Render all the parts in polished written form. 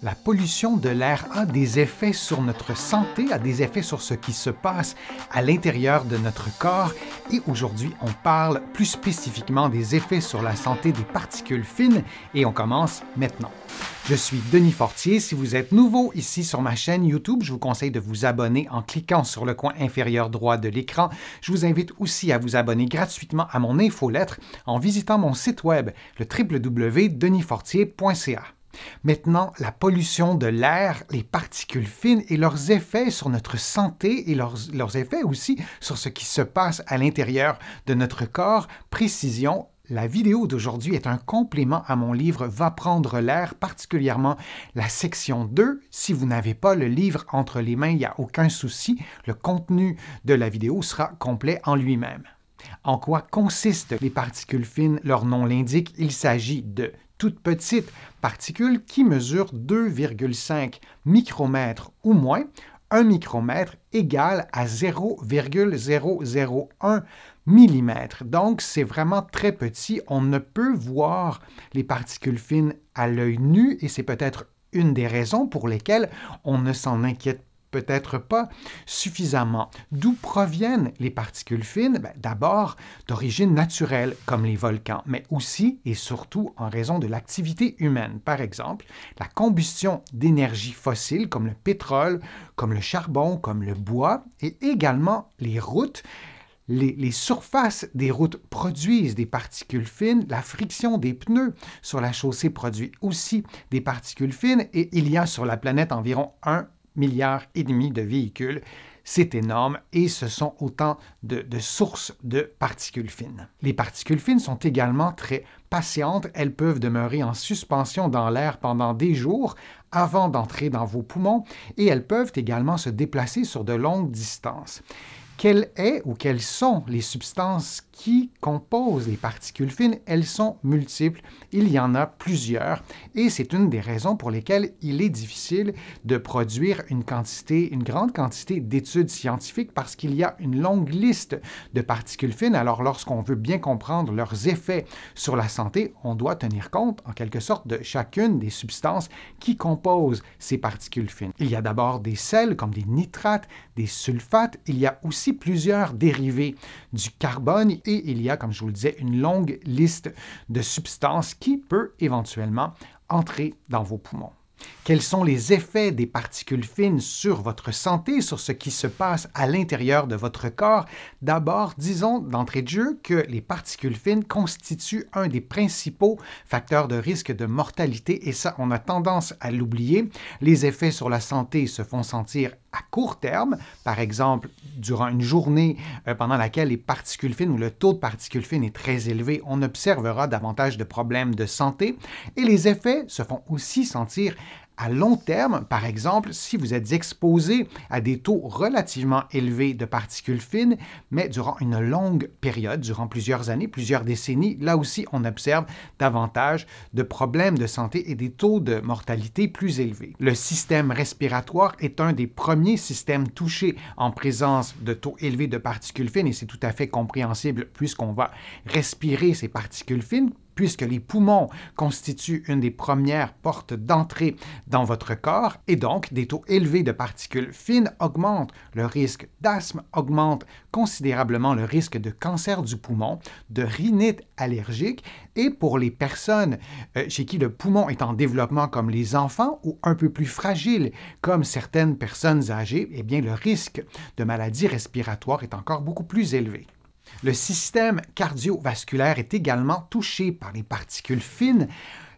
La pollution de l'air a des effets sur notre santé, a des effets sur ce qui se passe à l'intérieur de notre corps et aujourd'hui, on parle plus spécifiquement des effets sur la santé des particules fines et on commence maintenant. Je suis Denis Fortier. Si vous êtes nouveau ici sur ma chaîne YouTube, je vous conseille de vous abonner en cliquant sur le coin inférieur droit de l'écran. Je vous invite aussi à vous abonner gratuitement à mon infolettre en visitant mon site web, le www.denisfortier.ca. Maintenant, la pollution de l'air, les particules fines et leurs effets sur notre santé et leurs effets aussi sur ce qui se passe à l'intérieur de notre corps. Précision, la vidéo d'aujourd'hui est un complément à mon livre « Va prendre l'air », particulièrement la section 2. Si vous n'avez pas le livre entre les mains, il n'y a aucun souci. Le contenu de la vidéo sera complet en lui-même. En quoi consistent les particules fines? Leur nom l'indique, il s'agit de toutes petites particules qui mesurent 2,5 micromètres ou moins. 1 micromètre égale à 0,001 mm. Donc, c'est vraiment très petit. On ne peut voir les particules fines à l'œil nu et c'est peut-être une des raisons pour lesquelles on ne s'en inquiète peut-être pas suffisamment. D'où proviennent les particules fines? D'abord, d'origine naturelle, comme les volcans, mais aussi et surtout en raison de l'activité humaine. Par exemple, la combustion d'énergie fossile, comme le pétrole, comme le charbon, comme le bois, et également les routes. Les surfaces des routes produisent des particules fines, la friction des pneus sur la chaussée produit aussi des particules fines, et il y a sur la planète environ 1,5 milliard de véhicules. C'est énorme et ce sont autant de sources de particules fines. Les particules fines sont également très patientes. Elles peuvent demeurer en suspension dans l'air pendant des jours avant d'entrer dans vos poumons et elles peuvent également se déplacer sur de longues distances. Quelles sont les substances qui composent les particules fines? Elles sont multiples, il y en a plusieurs, et c'est une des raisons pour lesquelles il est difficile de produire une grande quantité d'études scientifiques parce qu'il y a une longue liste de particules fines. Alors, lorsqu'on veut bien comprendre leurs effets sur la santé, on doit tenir compte, en quelque sorte, de chacune des substances qui composent ces particules fines. Il y a d'abord des sels comme des nitrates, des sulfates, il y a aussi plusieurs dérivés du carbone et il y a, comme je vous le disais, une longue liste de substances qui peut éventuellement entrer dans vos poumons. Quels sont les effets des particules fines sur votre santé, sur ce qui se passe à l'intérieur de votre corps? D'abord, disons d'entrée de jeu que les particules fines constituent un des principaux facteurs de risque de mortalité et ça, on a tendance à l'oublier. Les effets sur la santé se font sentir à court terme, par exemple, durant une journée pendant laquelle les particules fines ou le taux de particules fines est très élevé, on observera davantage de problèmes de santé et les effets se font aussi sentir à long terme, par exemple, si vous êtes exposé à des taux relativement élevés de particules fines, mais durant une longue période, durant plusieurs années, plusieurs décennies, là aussi, on observe davantage de problèmes de santé et des taux de mortalité plus élevés. Le système respiratoire est un des premiers systèmes touchés en présence de taux élevés de particules fines et c'est tout à fait compréhensible puisqu'on va respirer ces particules fines, puisque les poumons constituent une des premières portes d'entrée dans votre corps, et donc des taux élevés de particules fines augmentent le risque d'asthme, augmentent considérablement le risque de cancer du poumon, de rhinite allergique, et pour les personnes chez qui le poumon est en développement comme les enfants ou un peu plus fragiles comme certaines personnes âgées, eh bien le risque de maladies respiratoires est encore beaucoup plus élevé. Le système cardiovasculaire est également touché par les particules fines.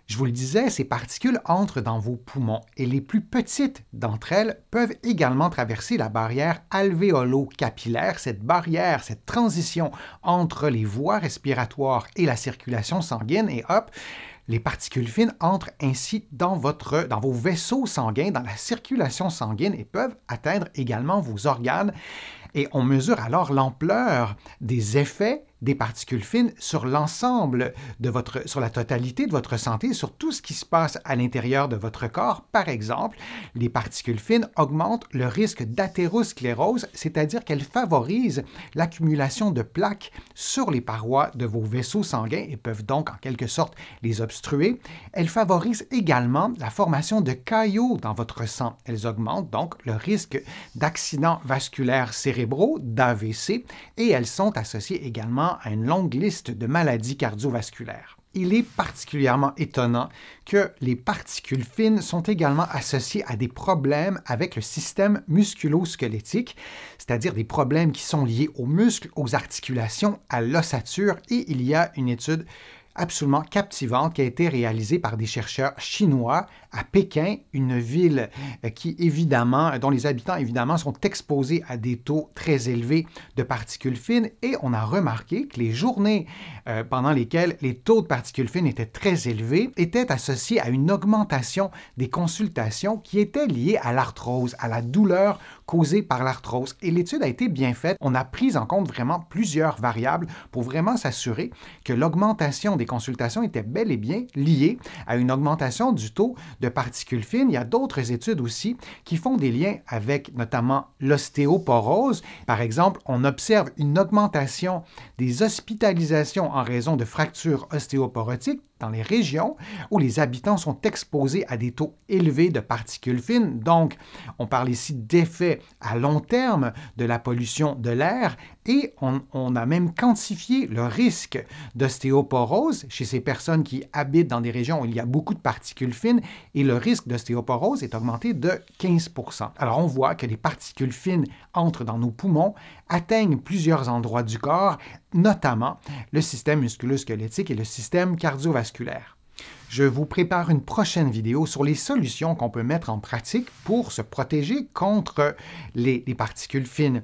Je vous le disais, ces particules entrent dans vos poumons et les plus petites d'entre elles peuvent également traverser la barrière alvéolo-capillaire, cette barrière, cette transition entre les voies respiratoires et la circulation sanguine et hop, les particules fines entrent ainsi dans vos vaisseaux sanguins, dans la circulation sanguine et peuvent atteindre également vos organes. Et on mesure alors l'ampleur des effets des particules fines sur l'ensemble sur la totalité de votre santé, sur tout ce qui se passe à l'intérieur de votre corps. Par exemple, les particules fines augmentent le risque d'athérosclérose, c'est-à-dire qu'elles favorisent l'accumulation de plaques sur les parois de vos vaisseaux sanguins et peuvent donc en quelque sorte les obstruer. Elles favorisent également la formation de caillots dans votre sang. Elles augmentent donc le risque d'accidents vasculaires cérébraux, d'AVC, et elles sont associées également à une longue liste de maladies cardiovasculaires. Il est particulièrement étonnant que les particules fines sont également associées à des problèmes avec le système musculo-squelettique, c'est-à-dire des problèmes qui sont liés aux muscles, aux articulations, à l'ossature, et il y a une étude absolument captivante qui a été réalisée par des chercheurs chinois à Pékin, une ville dont les habitants évidemment sont exposés à des taux très élevés de particules fines, et on a remarqué que les journées pendant lesquelles les taux de particules fines étaient très élevés étaient associés à une augmentation des consultations qui étaient liées à l'arthrose, à la douleur causée par l'arthrose. Et l'étude a été bien faite. On a pris en compte vraiment plusieurs variables pour vraiment s'assurer que l'augmentation des consultations était bel et bien liée à une augmentation du taux de particules fines. Il y a d'autres études aussi qui font des liens avec notamment l'ostéoporose. Par exemple, on observe une augmentation des hospitalisations en raison de fractures ostéoporotiques dans les régions où les habitants sont exposés à des taux élevés de particules fines. Donc, on parle ici d'effets à long terme de la pollution de l'air, et on a même quantifié le risque d'ostéoporose chez ces personnes qui habitent dans des régions où il y a beaucoup de particules fines, et le risque d'ostéoporose est augmenté de 15 %. Alors, on voit que les particules fines entrent dans nos poumons, atteignent plusieurs endroits du corps, notamment le système musculo-squelettique et le système cardiovasculaire. Je vous prépare une prochaine vidéo sur les solutions qu'on peut mettre en pratique pour se protéger contre les particules fines.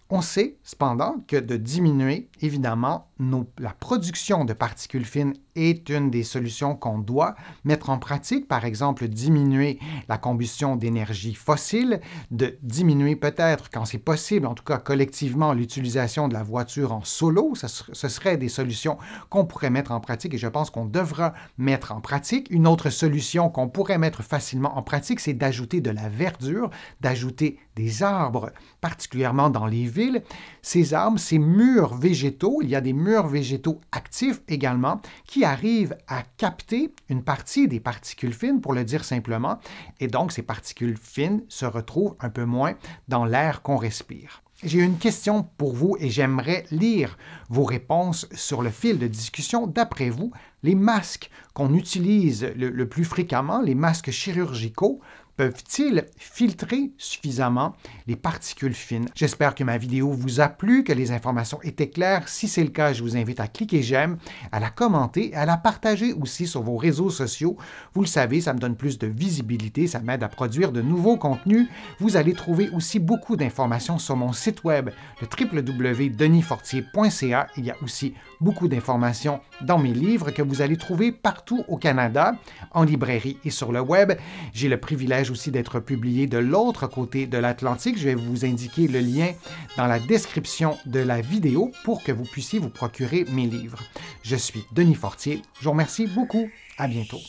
On sait cependant que de diminuer, évidemment, la production de particules fines est une des solutions qu'on doit mettre en pratique. Par exemple, diminuer la combustion d'énergie fossile, de diminuer peut-être, quand c'est possible, en tout cas collectivement, l'utilisation de la voiture en solo. Ce serait des solutions qu'on pourrait mettre en pratique et je pense qu'on devra mettre en pratique. Une autre solution qu'on pourrait mettre facilement en pratique, c'est d'ajouter de la verdure, d'ajouter des arbres, particulièrement dans les villes. Ces arbres, ces murs végétaux, il y a des murs végétaux actifs également qui arrivent à capter une partie des particules fines, pour le dire simplement, et donc ces particules fines se retrouvent un peu moins dans l'air qu'on respire. J'ai une question pour vous et j'aimerais lire vos réponses sur le fil de discussion. D'après vous, les masques qu'on utilise le plus fréquemment, les masques chirurgicaux, peuvent-ils filtrer suffisamment les particules fines? J'espère que ma vidéo vous a plu, que les informations étaient claires. Si c'est le cas, je vous invite à cliquer j'aime, à la commenter, à la partager aussi sur vos réseaux sociaux. Vous le savez, ça me donne plus de visibilité, ça m'aide à produire de nouveaux contenus. Vous allez trouver aussi beaucoup d'informations sur mon site web, le www.denisfortier.ca. Il y a aussi beaucoup d'informations dans mes livres que vous allez trouver partout au Canada, en librairie et sur le web. J'ai le privilège aussi d'être publié de l'autre côté de l'Atlantique. Je vais vous indiquer le lien dans la description de la vidéo pour que vous puissiez vous procurer mes livres. Je suis Denis Fortier. Je vous remercie beaucoup. À bientôt.